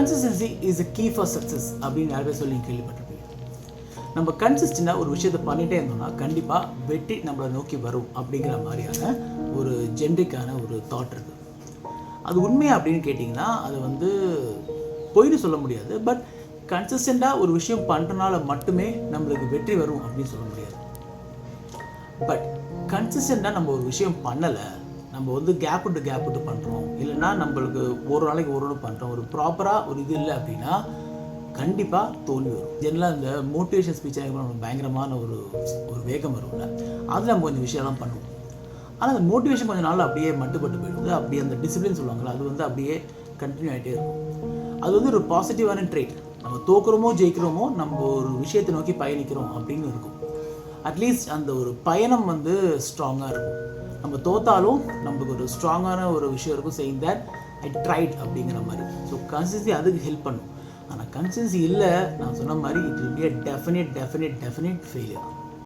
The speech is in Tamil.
Consistency is a key for success அப்படின்னு நிறைய பேர் சொல்லி கேள்விப்பட்டிருப்பீங்க. நம்ம கன்சிஸ்டண்டாக ஒரு விஷயத்தை பண்ணிகிட்டே இருந்தோம்னா கண்டிப்பாக வெற்றி நம்மளை நோக்கி வரும் அப்படிங்கிற மாதிரியான ஒரு ஜென்ரிக்கான ஒரு தாட் இருக்குது. அது உண்மையா அப்படின்னு கேட்டிங்கன்னா அது வந்து பொய்னு சொல்ல முடியாது. பட் கன்சிஸ்டண்டாக ஒரு விஷயம் பண்ணுறனால மட்டுமே நம்மளுக்கு வெற்றி வரும் அப்படின்னு சொல்ல முடியாது. பட் கன்சிஸ்டண்டாக நம்ம ஒரு விஷயம் பண்ணலை, நம்ம வந்து கேப் விட்டு பண்ணுறோம், இல்லைன்னா நம்மளுக்கு ஒரு நாளைக்கு ஒரு நாள் பண்ணுறோம், ஒரு ப்ராப்பராக ஒரு இது இல்லை அப்படின்னா கண்டிப்பாக தோல்வி வரும். ஜெனரலாக இந்த மோட்டிவேஷன் ஸ்பீச் நமக்கு பயங்கரமான ஒரு வேகம் வரும்ல, அதில் நம்ம கொஞ்சம் விஷயம்லாம் பண்ணுவோம். ஆனால் அந்த மோட்டிவேஷன் கொஞ்சம் நாள் அப்படியே மட்டுப்பட்டு போயிடுது. அப்படியே அந்த டிசிப்ளின் சொல்லுவாங்களா, அது வந்து அப்படியே கண்டினியூ ஆகிட்டே இருக்கும். அது வந்து ஒரு பாசிட்டிவான ட்ரேட். நம்ம தோக்குறோமோ ஜெயிக்கிறோமோ நம்ம ஒரு விஷயத்தை நோக்கி பயணிக்கிறோம் அப்படின்னு இருக்கும். அட்லீஸ்ட் அந்த ஒரு பயணம் வந்து ஸ்ட்ராங்காக இருக்கும். நம்ம தோத்தாலும் நம்மளுக்கு ஒரு ஸ்ட்ராங்கான ஒரு விஷயம் இருக்கும், சேயிங் தட் ஐ ட்ரைட் அப்படிங்கிற மாதிரி. ஸோ கன்சிஸ்டன்சி அதுக்கு ஹெல்ப் பண்ணும். ஆனால் கன்சிஸ்டன்சி இல்லை, நான் சொன்ன மாதிரி it will be a definite failure.